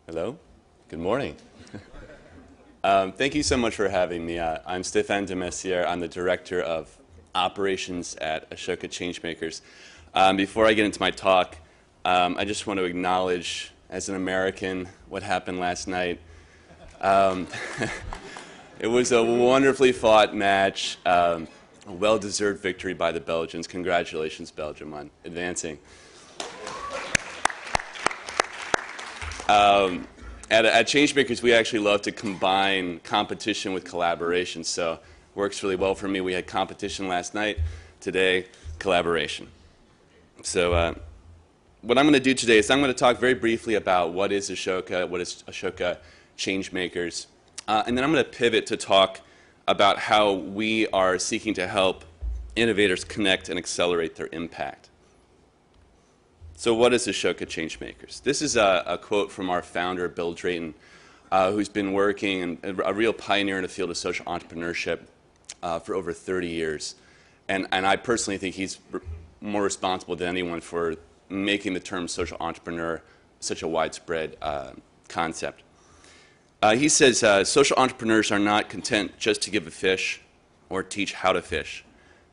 Hello. Good morning. Thank you so much for having me. I'm Stephane de Messieres. I'm the Director of Operations at Ashoka Changemakers. Before I get into my talk, I just want to acknowledge, as an American, what happened last night. It was a wonderfully fought match, a well-deserved victory by the Belgians. Congratulations, Belgium, on advancing. At Changemakers, we actually love to combine competition with collaboration, so it works really well for me. We had competition last night. Today, collaboration. So what I'm going to do today is I'm going to talk very briefly about what is Ashoka, what is Ashoka Changemakers, and then I'm going to pivot to talk about how we are seeking to help innovators connect and accelerate their impact. So what is Ashoka Changemakers? This is a quote from our founder, Bill Drayton, who's been working and a real pioneer in the field of social entrepreneurship for over 30 years. And I personally think he's more responsible than anyone for making the term social entrepreneur such a widespread concept. He says, social entrepreneurs are not content just to give a fish or teach how to fish.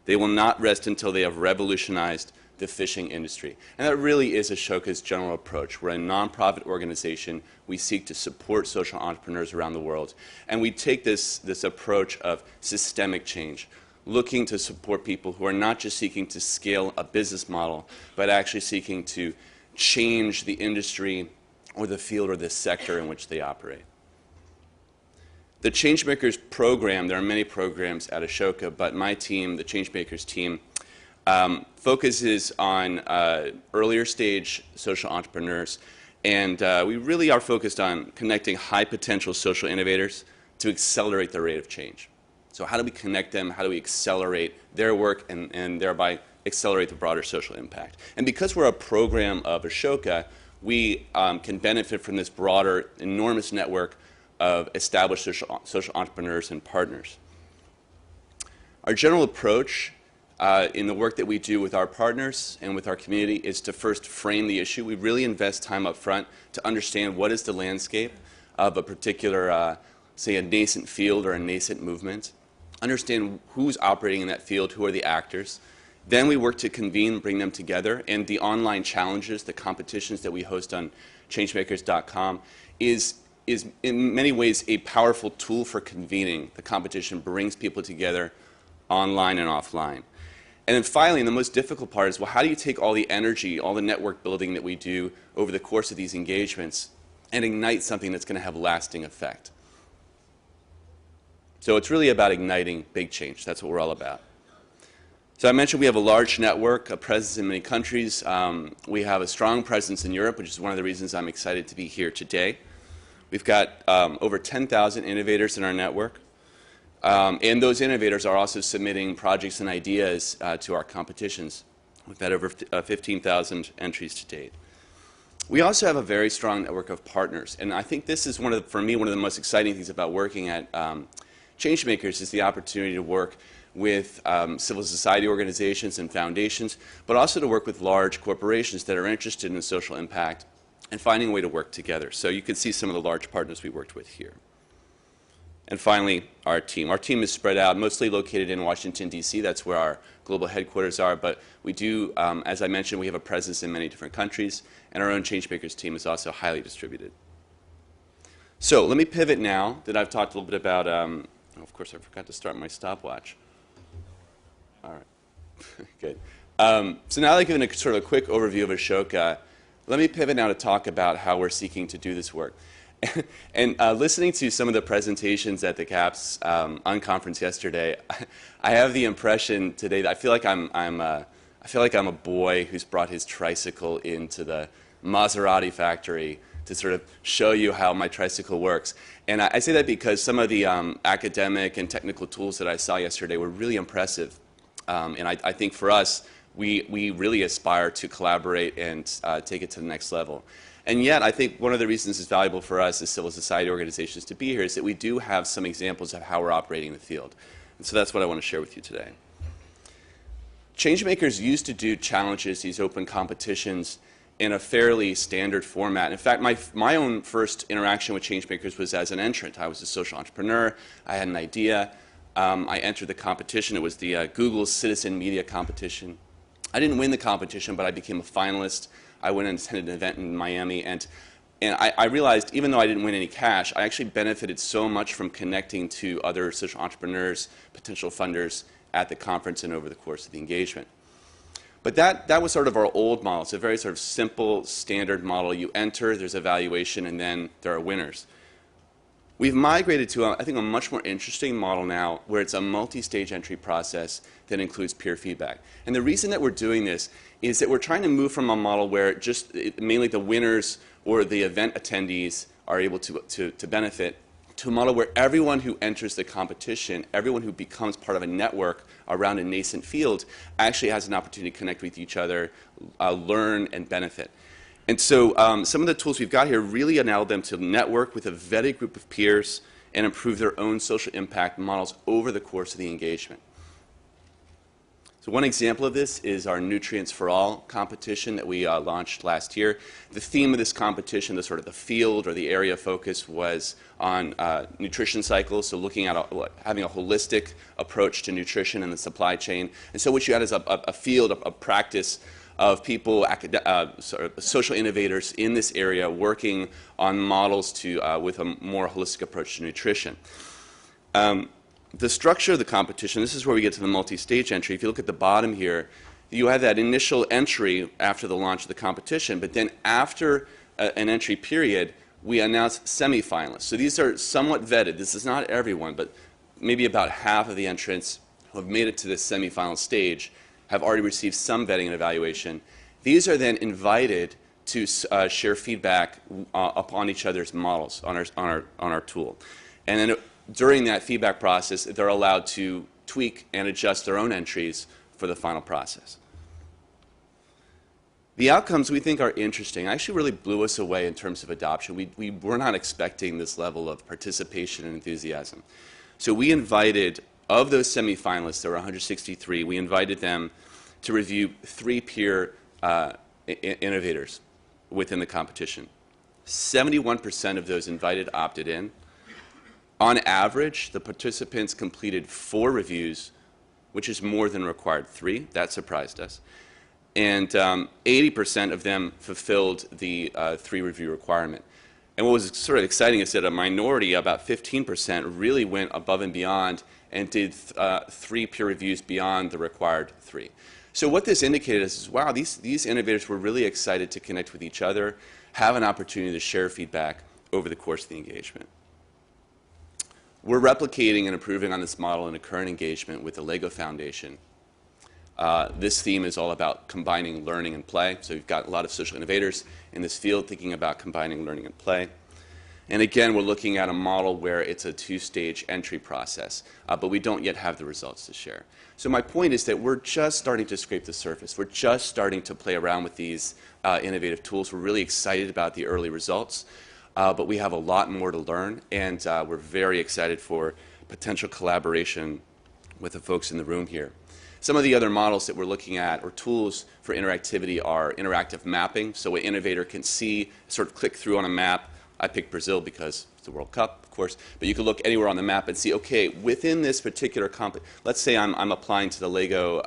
They will not rest until they have revolutionized the fishing industry. And that really is Ashoka's general approach. We're a nonprofit organization. We seek to support social entrepreneurs around the world. And we take this approach of systemic change, looking to support people who are not just seeking to scale a business model, but actually seeking to change the industry or the field or the sector in which they operate. The Changemakers program, there are many programs at Ashoka, but my team, the Changemakers team, focuses on earlier stage social entrepreneurs, and we really are focused on connecting high potential social innovators to accelerate the rate of change. So how do we connect them? How do we accelerate their work and thereby accelerate the broader social impact? And because we're a program of Ashoka, we can benefit from this broader, enormous network of established social entrepreneurs and partners. Our general approach in the work that we do with our partners and with our community is to first frame the issue. We really invest time up front to understand what is the landscape of a particular, say, a nascent field or a nascent movement, understand who's operating in that field, who are the actors. Then we work to convene, bring them together, and the online challenges, the competitions that we host on changemakers.com is in many ways a powerful tool for convening. The competition brings people together online and offline. And then finally, and the most difficult part is, well, how do you take all the energy, all the network building that we do over the course of these engagements and ignite something that's going to have lasting effect? So it's really about igniting big change. That's what we're all about. So I mentioned we have a large network, a presence in many countries. We have a strong presence in Europe, which is one of the reasons I'm excited to be here today. We've got over 10,000 innovators in our network. And those innovators are also submitting projects and ideas to our competitions. We've had over 15,000 entries to date. We also have a very strong network of partners. And I think this is, for me, one of the most exciting things about working at Changemakers is the opportunity to work with civil society organizations and foundations, but also to work with large corporations that are interested in social impact and finding a way to work together. So you can see some of the large partners we worked with here. And finally, our team. Our team is spread out, mostly located in Washington, D.C. That's where our global headquarters are. But we do, as I mentioned, we have a presence in many different countries. And our own Changemakers team is also highly distributed. So let me pivot now that I've talked a little bit about, of course, I forgot to start my stopwatch. All right. Good. So now that I've given a sort of a quick overview of Ashoka, let me pivot now to talk about how we're seeking to do this work. And listening to some of the presentations at the CAPS unconference yesterday, I have the impression today that I feel like I'm a boy who's brought his tricycle into the Maserati factory to sort of show you how my tricycle works. And I say that because some of the academic and technical tools that I saw yesterday were really impressive. And I think for us, we really aspire to collaborate and take it to the next level. And yet, I think one of the reasons it's valuable for us as civil society organizations to be here is that we do have some examples of how we're operating in the field. And so that's what I want to share with you today. Changemakers used to do challenges, these open competitions, in a fairly standard format. In fact, my own first interaction with Changemakers was as an entrant. I was a social entrepreneur. I had an idea. I entered the competition. It was the Google Citizen Media Competition. I didn't win the competition, but I became a finalist. I went and attended an event in Miami, and I realized, even though I didn't win any cash, I actually benefited so much from connecting to other social entrepreneurs, potential funders at the conference and over the course of the engagement. But that was sort of our old model. It's a very sort of simple, standard model. You enter, there's evaluation, and then there are winners. We've migrated to, I think, a much more interesting model now where it's a multi-stage entry process that includes peer feedback. And the reason that we're doing this is that we're trying to move from a model where just mainly the winners or the event attendees are able to benefit to a model where everyone who enters the competition, everyone who becomes part of a network around a nascent field actually has an opportunity to connect with each other, learn, and benefit. And so some of the tools we've got here really allow them to network with a vetted group of peers and improve their own social impact models over the course of the engagement. So one example of this is our Nutrients for All competition that we launched last year. The theme of this competition, the sort of the field or the area of focus, was on nutrition cycles, so looking at having a holistic approach to nutrition and the supply chain. And so what you had is a field, a practice of people, sort of social innovators in this area working on models with a more holistic approach to nutrition. The structure of the competition, this is where we get to the multi-stage entry. If you look at the bottom here, you have that initial entry after the launch of the competition, but then after an entry period, we announce semifinalists. So these are somewhat vetted. This is not everyone, but maybe about half of the entrants who have made it to this semifinal stage have already received some vetting and evaluation. These are then invited to share feedback upon each other's models on our tool. And then during that feedback process, they're allowed to tweak and adjust their own entries for the final process. The outcomes we think are interesting. Actually really blew us away in terms of adoption. We were not expecting this level of participation and enthusiasm. So we invited, of those semifinalists, there were 163, we invited them to review 3 peer innovators within the competition. 71% of those invited opted in. On average, the participants completed 4 reviews, which is more than required 3. That surprised us. And 80% of them fulfilled the 3 review requirement. And what was sort of exciting is that a minority, about 15%, really went above and beyond and did 3 peer reviews beyond the required 3. So what this indicated is, wow, these innovators were really excited to connect with each other, have an opportunity to share feedback over the course of the engagement. We're replicating and improving on this model in a current engagement with the LEGO Foundation. This theme is all about combining learning and play. So we've got a lot of social innovators in this field thinking about combining learning and play. And again, we're looking at a model where it's a 2-stage entry process, but we don't yet have the results to share. So my point is that we're just starting to scrape the surface. We're just starting to play around with these innovative tools. We're really excited about the early results. But we have a lot more to learn, and we're very excited for potential collaboration with the folks in the room here. Some of the other models that we're looking at, or tools for interactivity, are interactive mapping. So an innovator can see, sort of click through on a map. I picked Brazil because it's the World Cup, of course, but you can look anywhere on the map and see, okay, within this particular let's say I'm applying to the LEGO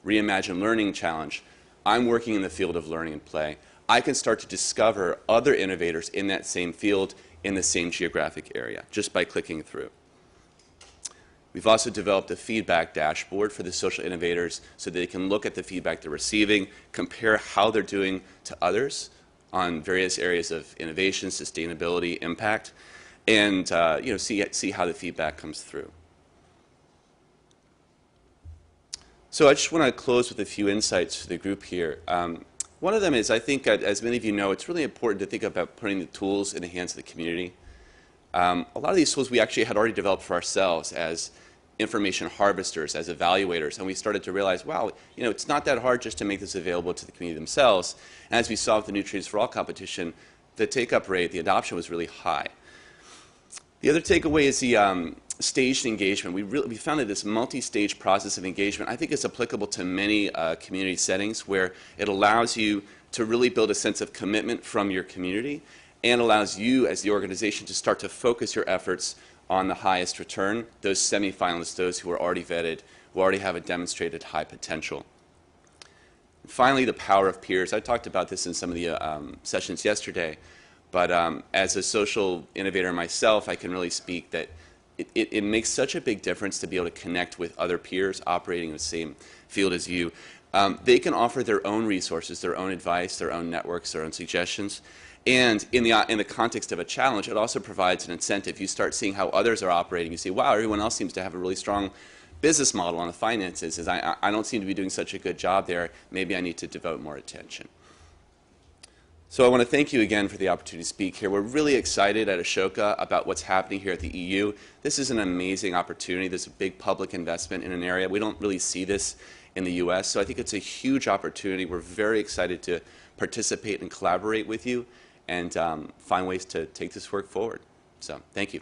Reimagine Learning Challenge. I'm working in the field of learning and play. I can start to discover other innovators in that same field in the same geographic area just by clicking through. We've also developed a feedback dashboard for the social innovators so that they can look at the feedback they're receiving, compare how they're doing to others on various areas of innovation, sustainability, impact, and see how the feedback comes through. So I just want to close with a few insights for the group here. One of them is, I think, as many of you know, it's really important to think about putting the tools in the hands of the community. A lot of these tools we actually had already developed for ourselves as information harvesters, as evaluators, and we started to realize, wow, it's not that hard just to make this available to the community themselves. And as we saw with the Nutrients for All competition, the take-up rate, the adoption was really high. The other takeaway is the staged engagement. We found that this multi-stage process of engagement, I think, is applicable to many community settings where it allows you to really build a sense of commitment from your community and allows you as the organization to start to focus your efforts on the highest return, those semifinalists, those who are already vetted, who already have a demonstrated high potential. Finally, the power of peers. I talked about this in some of the sessions yesterday, but as a social innovator myself, I can really speak that it makes such a big difference to be able to connect with other peers operating in the same field as you. They can offer their own resources, their own advice, their own networks, their own suggestions. And in the context of a challenge, it also provides an incentive. You start seeing how others are operating. You see, wow, everyone else seems to have a really strong business model on the finances. I don't seem to be doing such a good job there. Maybe I need to devote more attention. So I want to thank you again for the opportunity to speak here. We're really excited at Ashoka about what's happening here at the EU. This is an amazing opportunity. There's a big public investment in an area. We don't really see this in the US, so I think it's a huge opportunity. We're very excited to participate and collaborate with you and find ways to take this work forward. So thank you.